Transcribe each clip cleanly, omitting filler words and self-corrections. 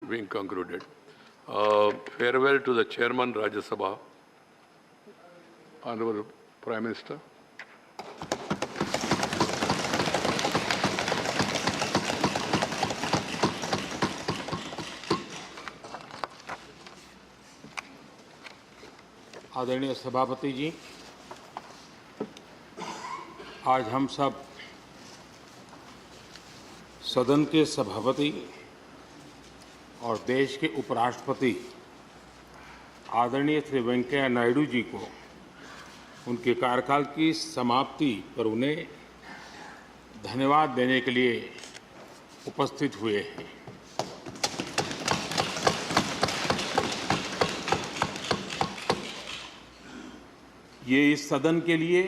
being concluded. Farewell to the Chairman Rajya Sabha, Honorable Prime Minister. आदरणीय सभापति जी, आज हम सब सदन के सभापति और देश के उपराष्ट्रपति आदरणीय श्री वेंकैया नायडू जी को उनके कार्यकाल की समाप्ति पर उन्हें धन्यवाद देने के लिए उपस्थित हुए हैं। ये इस सदन के लिए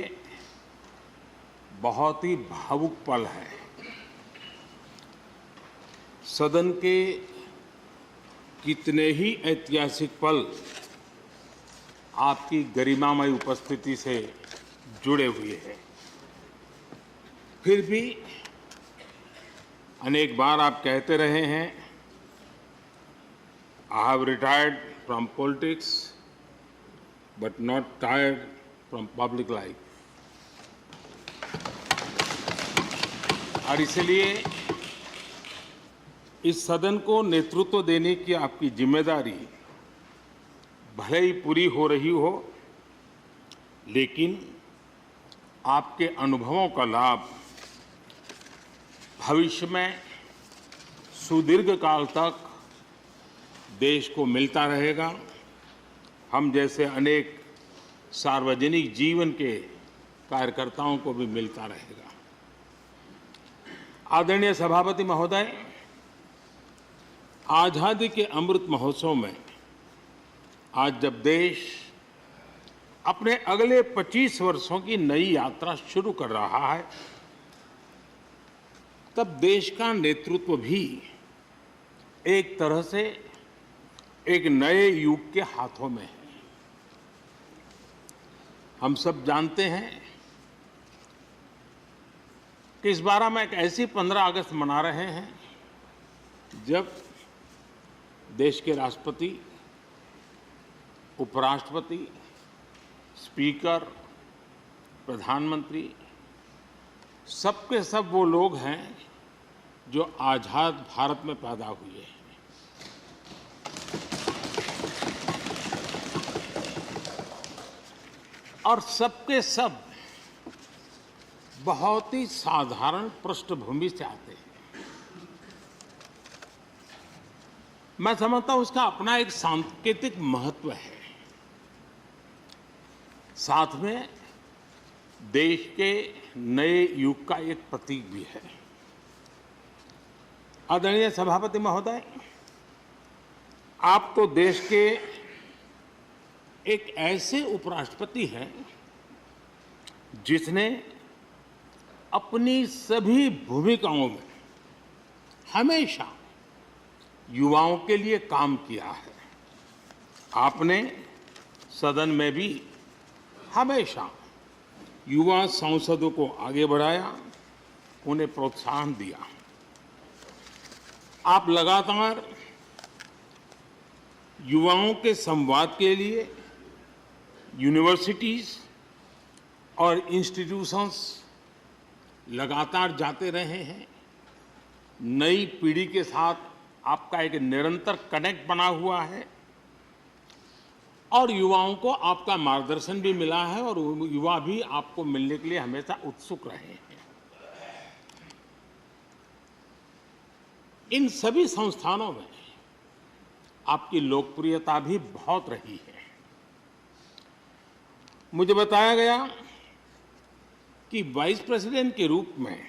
बहुत ही भावुक पल है। सदन के कितने ही ऐतिहासिक पल आपकी गरिमामय उपस्थिति से जुड़े हुए हैं। फिर भी अनेक बार आप कहते रहे हैं, I have retired from politics but not tired from public life. और इसलिए इस सदन को नेतृत्व देने की आपकी जिम्मेदारी भले ही पूरी हो रही हो, लेकिन आपके अनुभवों का लाभ भविष्य में सुदीर्घ काल तक देश को मिलता रहेगा। हम जैसे अनेक सार्वजनिक जीवन के कार्यकर्ताओं को भी मिलता रहेगा। आदरणीय सभापति महोदय, आजादी के अमृत महोत्सव में आज जब देश अपने अगले 25 वर्षों की नई यात्रा शुरू कर रहा है, तब देश का नेतृत्व भी एक तरह से एक नए युग के हाथों में है। हम सब जानते हैं कि इस बार हम एक ऐसी 15 अगस्त मना रहे हैं जब देश के राष्ट्रपति, उपराष्ट्रपति, स्पीकर, प्रधानमंत्री सबके सब वो लोग हैं जो आज़ाद भारत में पैदा हुए हैं। और सबके सब बहुत ही साधारण पृष्ठभूमि से आते हैं। मैं समझता हूं उसका अपना एक सांकेतिक महत्व है, साथ में देश के नए युग का एक प्रतीक भी है। आदरणीय सभापति महोदय, आप तो देश के एक ऐसे उपराष्ट्रपति हैं जिसने अपनी सभी भूमिकाओं में हमेशा युवाओं के लिए काम किया है। आपने सदन में भी हमेशा युवा सांसदों को आगे बढ़ाया, उन्हें प्रोत्साहन दिया। आप लगातार युवाओं के संवाद के लिए यूनिवर्सिटीज और इंस्टीट्यूशंस लगातार जाते रहे हैं। नई पीढ़ी के साथ आपका एक निरंतर कनेक्ट बना हुआ है और युवाओं को आपका मार्गदर्शन भी मिला है और युवा भी आपको मिलने के लिए हमेशा उत्सुक रहे हैं। इन सभी संस्थानों में आपकी लोकप्रियता भी बहुत रही है। मुझे बताया गया कि वाइस प्रेसिडेंट के रूप में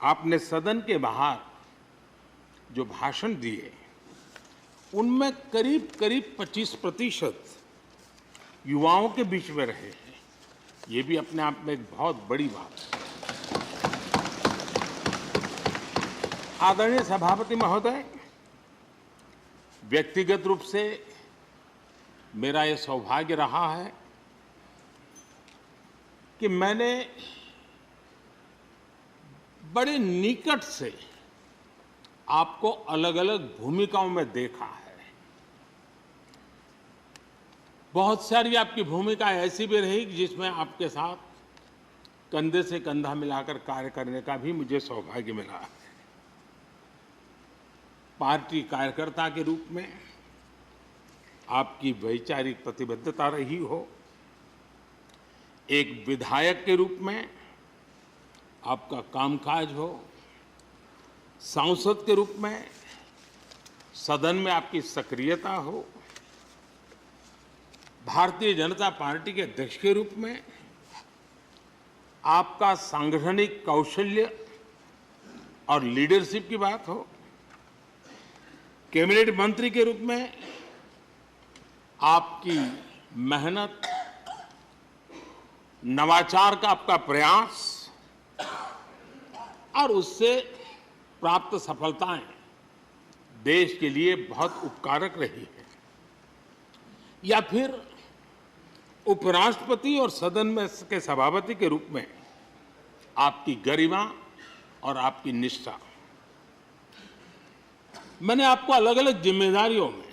आपने सदन के बाहर जो भाषण दिए, उनमें करीब करीब 25% युवाओं के बीच में रहे हैं। ये भी अपने आप में एक बहुत बड़ी बात है। आदरणीय सभापति महोदय, व्यक्तिगत रूप से मेरा ये सौभाग्य रहा है कि मैंने बड़े निकट से आपको अलग अलग भूमिकाओं में देखा है। बहुत सारी आपकी भूमिका ऐसी भी रही जिसमें आपके साथ कंधे से कंधा मिलाकर कार्य करने का भी मुझे सौभाग्य मिला है। पार्टी कार्यकर्ता के रूप में आपकी वैचारिक प्रतिबद्धता रही हो, एक विधायक के रूप में आपका कामकाज हो, सांसद के रूप में सदन में आपकी सक्रियता हो, भारतीय जनता पार्टी के अध्यक्ष के रूप में आपका सांगठनिक कौशल्य और लीडरशिप की बात हो, कैबिनेट मंत्री के रूप में आपकी मेहनत, नवाचार का आपका प्रयास और उससे प्राप्त सफलताएं देश के लिए बहुत उपकारक रही है, या फिर उपराष्ट्रपति और सदन में के सभापति के रूप में आपकी गरिमा और आपकी निष्ठा। मैंने आपको अलग अलग जिम्मेदारियों में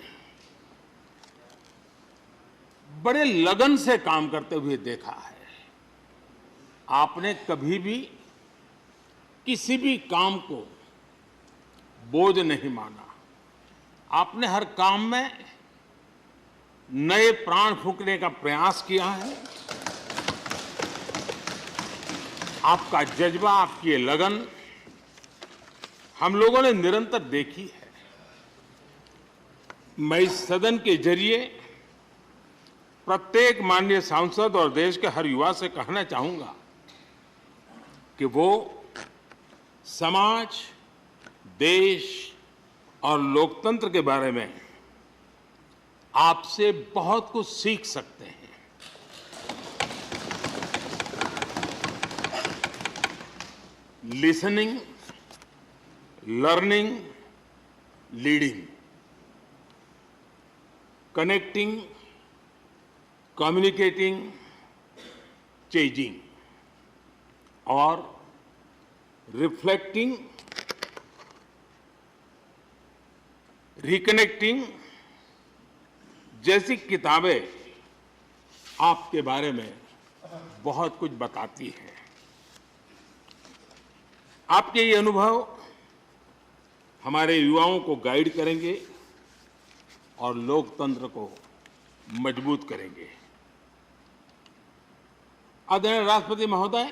बड़े लगन से काम करते हुए देखा है। आपने कभी भी किसी भी काम को बोझ नहीं माना। आपने हर काम में नए प्राण फूंकने का प्रयास किया है। आपका जज्बा, आपकी ये लगन हम लोगों ने निरंतर देखी है। मैं इस सदन के जरिए प्रत्येक माननीय सांसद और देश के हर युवा से कहना चाहूंगा कि वो समाज, देश और लोकतंत्र के बारे में आपसे बहुत कुछ सीख सकते हैं। Listening, learning, leading, connecting, communicating, changing और रिफ्लेक्टिंग, रिकनेक्टिंग जैसी किताबें आपके बारे में बहुत कुछ बताती हैं। आपके ये अनुभव हमारे युवाओं को गाइड करेंगे और लोकतंत्र को मजबूत करेंगे। आदरणीय राष्ट्रपति महोदय,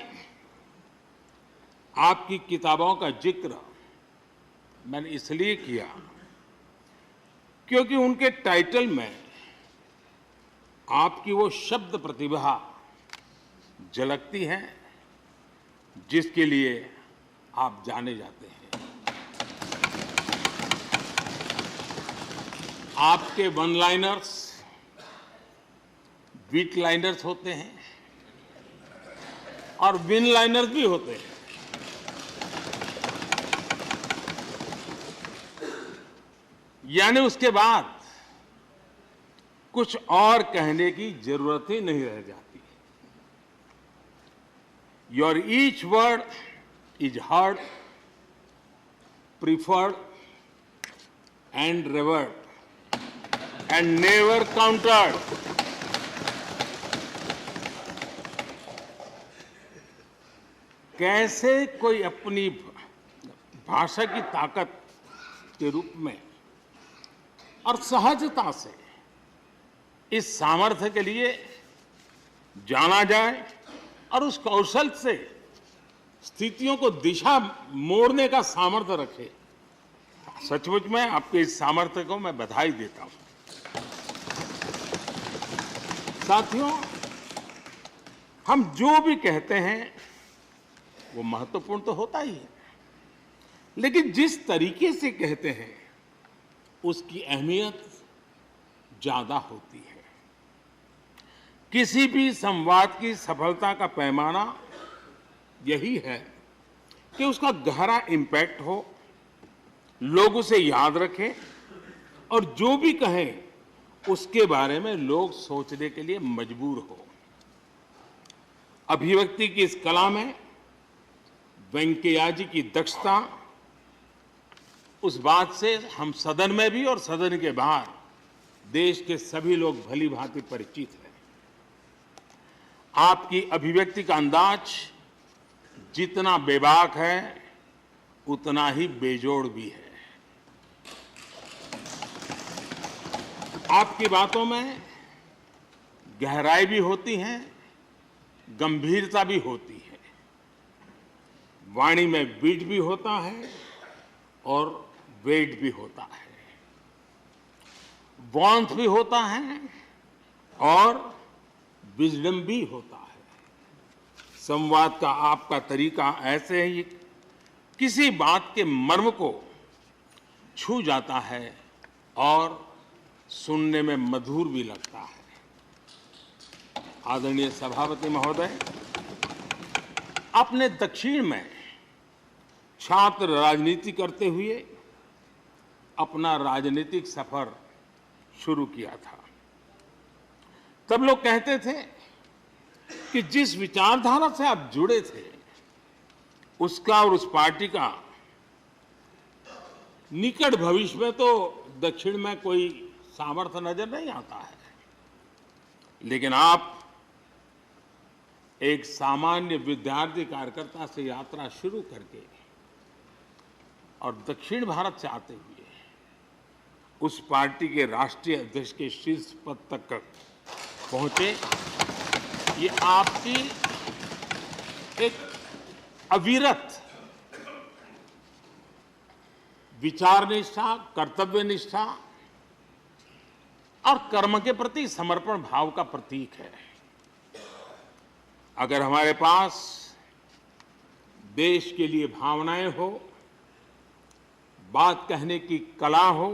आपकी किताबों का जिक्र मैंने इसलिए किया क्योंकि उनके टाइटल में आपकी वो शब्द प्रतिभा झलकती है जिसके लिए आप जाने जाते हैं। आपके वन लाइनर्स, बीट लाइनर्स होते हैं और विन लाइनर्स भी होते हैं। यानी उसके बाद कुछ और कहने की जरूरत ही नहीं रह जाती। Your each word is heard, preferred and reward and never countered. कैसे कोई अपनी भाषा की ताकत के रूप में और सहजता से इस सामर्थ्य के लिए जाना जाए और उस कौशल से स्थितियों को दिशा मोड़ने का सामर्थ्य रखे, सचमुच में आपके इस सामर्थ्य को मैं बधाई देता हूं। साथियों, हम जो भी कहते हैं वो महत्वपूर्ण तो होता ही है, लेकिन जिस तरीके से कहते हैं उसकी अहमियत ज्यादा होती है। किसी भी संवाद की सफलता का पैमाना यही है कि उसका गहरा इम्पैक्ट हो, लोग उसे याद रखें और जो भी कहें उसके बारे में लोग सोचने के लिए मजबूर हो। अभिव्यक्ति की इस कला में वेंकैया जी की दक्षता, उस बात से हम सदन में भी और सदन के बाहर देश के सभी लोग भली भांति परिचित हैं। आपकी अभिव्यक्ति का अंदाज जितना बेबाक है उतना ही बेजोड़ भी है। आपकी बातों में गहराई भी होती है, गंभीरता भी होती है, वाणी में बीट भी होता है और वेट भी होता है, वार्मथ भी होता है और विजडम भी होता है। संवाद का आपका तरीका ऐसे ही किसी बात के मर्म को छू जाता है और सुनने में मधुर भी लगता है। आदरणीय सभापति महोदय, आपने दक्षिण में छात्र राजनीति करते हुए अपना राजनीतिक सफर शुरू किया था। तब लोग कहते थे कि जिस विचारधारा से आप जुड़े थे उसका और उस पार्टी का निकट भविष्य में तो दक्षिण में कोई सामर्थ्य नजर नहीं आता है, लेकिन आप एक सामान्य विद्यार्थी कार्यकर्ता से यात्रा शुरू करके और दक्षिण भारत से आते हुए उस पार्टी के राष्ट्रीय अध्यक्ष के शीर्ष पद तक पहुंचे। ये आपकी एक अविरत विचार निष्ठा, कर्तव्य निष्ठा और कर्म के प्रति समर्पण भाव का प्रतीक है। अगर हमारे पास देश के लिए भावनाएं हो, बात कहने की कला हो,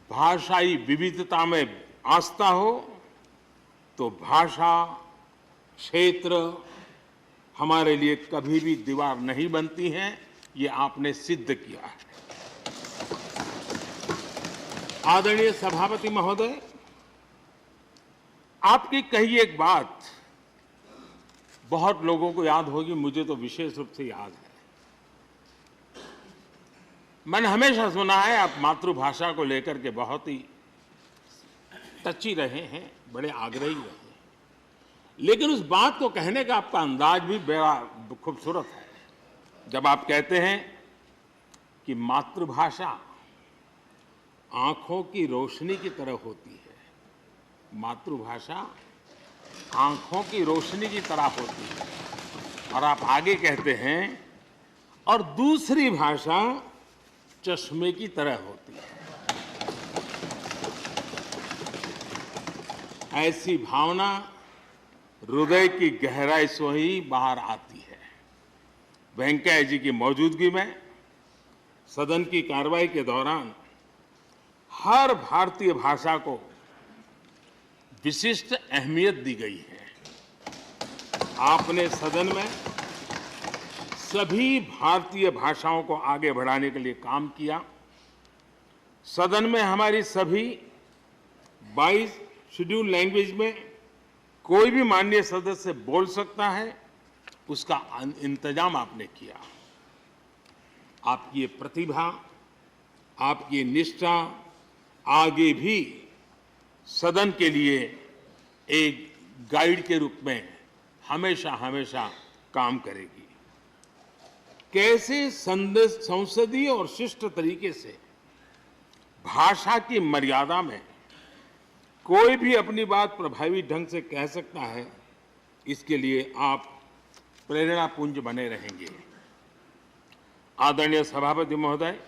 भाषाई विविधता में आस्था हो, तो भाषा क्षेत्र हमारे लिए कभी भी दीवार नहीं बनती है। ये आपने सिद्ध किया है। आदरणीय सभापति महोदय, आपकी कही एक बात बहुत लोगों को याद होगी, मुझे तो विशेष रूप से याद है। मैंने हमेशा सुना है आप मातृभाषा को लेकर के बहुत ही टची रहे हैं, बड़े आग्रही रहे हैं, लेकिन उस बात को कहने का आपका अंदाज भी बड़ा खूबसूरत है। जब आप कहते हैं कि मातृभाषा आंखों की रोशनी की तरह होती है, मातृभाषा आंखों की रोशनी की तरह होती है, और आप आगे कहते हैं और दूसरी भाषा चश्मे की तरह होती है। ऐसी भावना हृदय की गहराई से ही बाहर आती है। वेंकैया जी की मौजूदगी में सदन की कार्रवाई के दौरान हर भारतीय भाषा को विशिष्ट अहमियत दी गई है। आपने सदन में सभी भारतीय भाषाओं को आगे बढ़ाने के लिए काम किया। सदन में हमारी सभी 22 शेड्यूल लैंग्वेज में कोई भी माननीय सदस्य बोल सकता है, उसका इंतजाम आपने किया। आपकी ये प्रतिभा, आपकी निष्ठा आगे भी सदन के लिए एक गाइड के रूप में हमेशा हमेशा काम करेगी। कैसे संसदीय और शिष्ट तरीके से भाषा की मर्यादा में कोई भी अपनी बात प्रभावी ढंग से कह सकता है, इसके लिए आप प्रेरणापुंज बने रहेंगे। आदरणीय सभापति महोदय,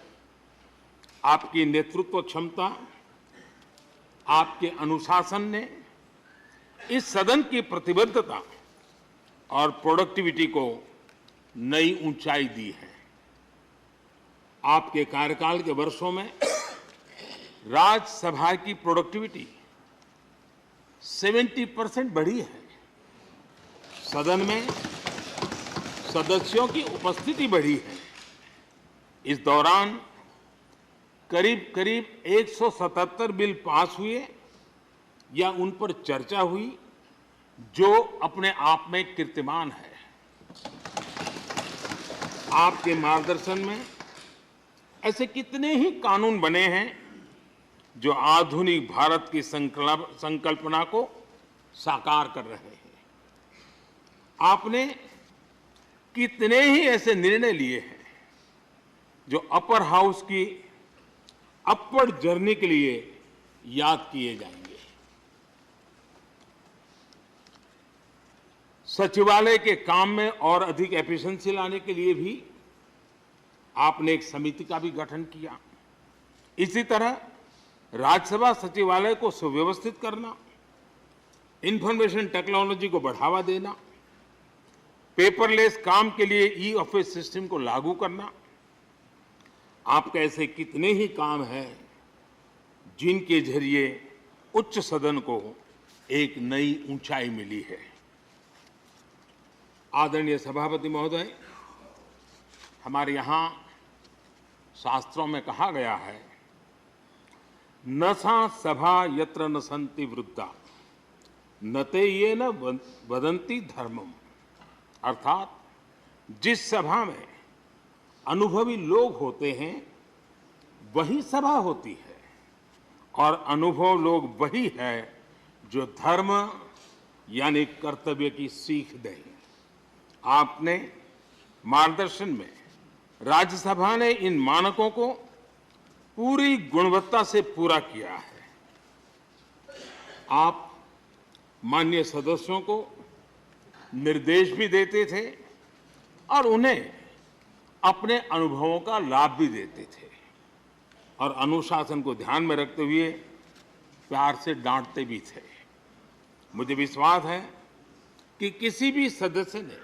आपकी नेतृत्व क्षमता, आपके अनुशासन ने इस सदन की प्रतिबद्धता और प्रोडक्टिविटी को नई ऊंचाई दी है। आपके कार्यकाल के वर्षों में राज्यसभा की प्रोडक्टिविटी 70% बढ़ी है। सदन में सदस्यों की उपस्थिति बढ़ी है। इस दौरान करीब करीब 177 बिल पास हुए या उन पर चर्चा हुई, जो अपने आप में कीर्तिमान है। आपके मार्गदर्शन में ऐसे कितने ही कानून बने हैं जो आधुनिक भारत की संकल्पना को साकार कर रहे हैं। आपने कितने ही ऐसे निर्णय लिए हैं जो अपर हाउस की अपवर्ड जर्नी के लिए याद किए जाएंगे। सचिवालय के काम में और अधिक एफिशिएंसी लाने के लिए भी आपने एक समिति का भी गठन किया। इसी तरह राज्यसभा सचिवालय को सुव्यवस्थित करना, इंफॉर्मेशन टेक्नोलॉजी को बढ़ावा देना, पेपरलेस काम के लिए ई ऑफिस सिस्टम को लागू करना, आपके ऐसे कितने ही काम हैं जिनके जरिए उच्च सदन को एक नई ऊंचाई मिली है। आदरणीय सभापति महोदय, हमारे यहाँ शास्त्रों में कहा गया है, न सा सभा यत्र न सन्ति वृद्धा न ते ये न वदन्ति धर्मम। अर्थात जिस सभा में अनुभवी लोग होते हैं वही सभा होती है, और अनुभव लोग वही है जो धर्म यानी कर्तव्य की सीख दें। आपने मार्गदर्शन में राज्यसभा ने इन मानकों को पूरी गुणवत्ता से पूरा किया है। आप माननीय सदस्यों को निर्देश भी देते थे और उन्हें अपने अनुभवों का लाभ भी देते थे, और अनुशासन को ध्यान में रखते हुए प्यार से डांटते भी थे। मुझे विश्वास है कि किसी भी सदस्य ने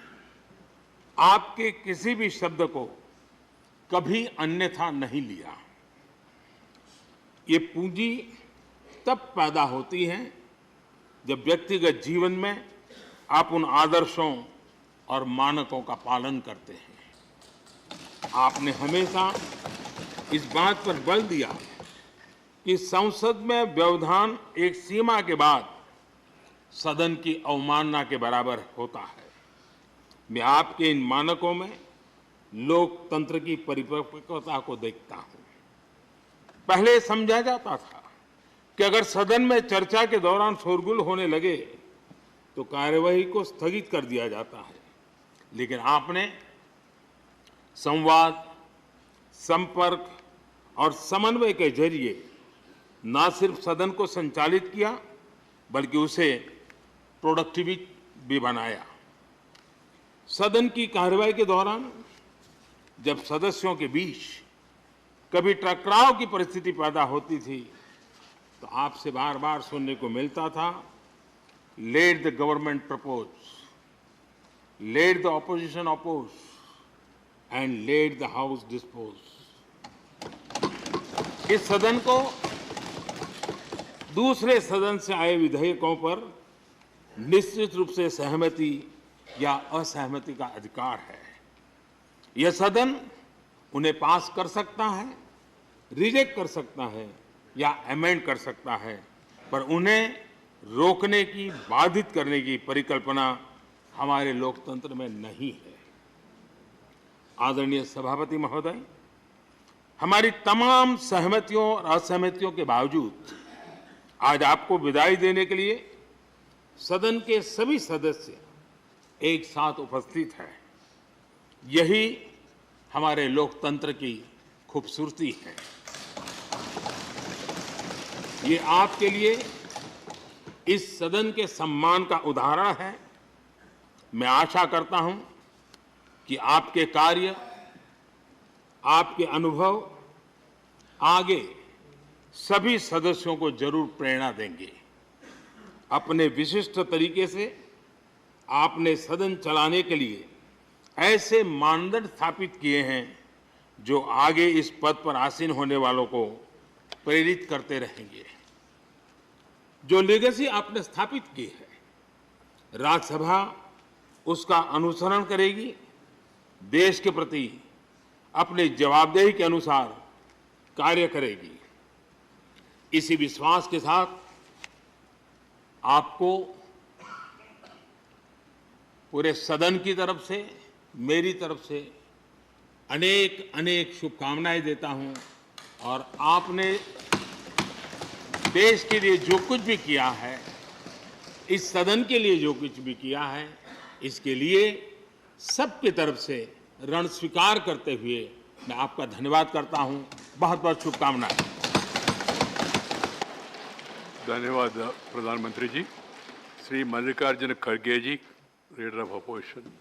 आपके किसी भी शब्द को कभी अन्यथा नहीं लिया। ये पूंजी तब पैदा होती है जब व्यक्तिगत जीवन में आप उन आदर्शों और मानकों का पालन करते हैं। आपने हमेशा इस बात पर बल दिया कि संसद में व्यवधान एक सीमा के बाद सदन की अवमानना के बराबर होता है। मैं आपके इन मानकों में लोकतंत्र की परिपक्वता को देखता हूं। पहले समझा जाता था कि अगर सदन में चर्चा के दौरान शोरगुल होने लगे तो कार्यवाही को स्थगित कर दिया जाता है, लेकिन आपने संवाद, संपर्क और समन्वय के जरिए न सिर्फ सदन को संचालित किया बल्कि उसे प्रोडक्टिव भी बनाया। सदन की कार्यवाही के दौरान जब सदस्यों के बीच कभी टकराव की परिस्थिति पैदा होती थी तो आपसे बार बार सुनने को मिलता था, let the government propose, let the opposition oppose and let the house dispose. इस सदन को दूसरे सदन से आए विधेयकों पर निश्चित रूप से सहमति या असहमति का अधिकार है। यह सदन उन्हें पास कर सकता है, रिजेक्ट कर सकता है या अमेंड कर सकता है, पर उन्हें रोकने की, बाधित करने की परिकल्पना हमारे लोकतंत्र में नहीं है। आदरणीय सभापति महोदय, हमारी तमाम सहमतियों और असहमतियों के बावजूद आज आपको विदाई देने के लिए सदन के सभी सदस्य एक साथ उपस्थित हैं। यही हमारे लोकतंत्र की खूबसूरती है। ये आपके लिए इस सदन के सम्मान का उदाहरण है। मैं आशा करता हूं कि आपके कार्य, आपके अनुभव आगे सभी सदस्यों को जरूर प्रेरणा देंगे। अपने विशिष्ट तरीके से आपने सदन चलाने के लिए ऐसे मानदंड स्थापित किए हैं जो आगे इस पद पर आसीन होने वालों को प्रेरित करते रहेंगे। जो लेगेसी आपने स्थापित की है, राज्यसभा उसका अनुसरण करेगी, देश के प्रति अपने जवाबदेही के अनुसार कार्य करेगी। इसी विश्वास के साथ आपको पूरे सदन की तरफ से, मेरी तरफ से अनेक अनेक शुभकामनाएं देता हूं और आपने देश के लिए जो कुछ भी किया है, इस सदन के लिए जो कुछ भी किया है, इसके लिए सबकी तरफ से ऋण स्वीकार करते हुए मैं आपका धन्यवाद करता हूं। बहुत बहुत शुभकामनाएं। धन्यवाद प्रधानमंत्री जी। श्री मल्लिकार्जुन खड़गे जी, लीडर ऑफ अपोजिशन।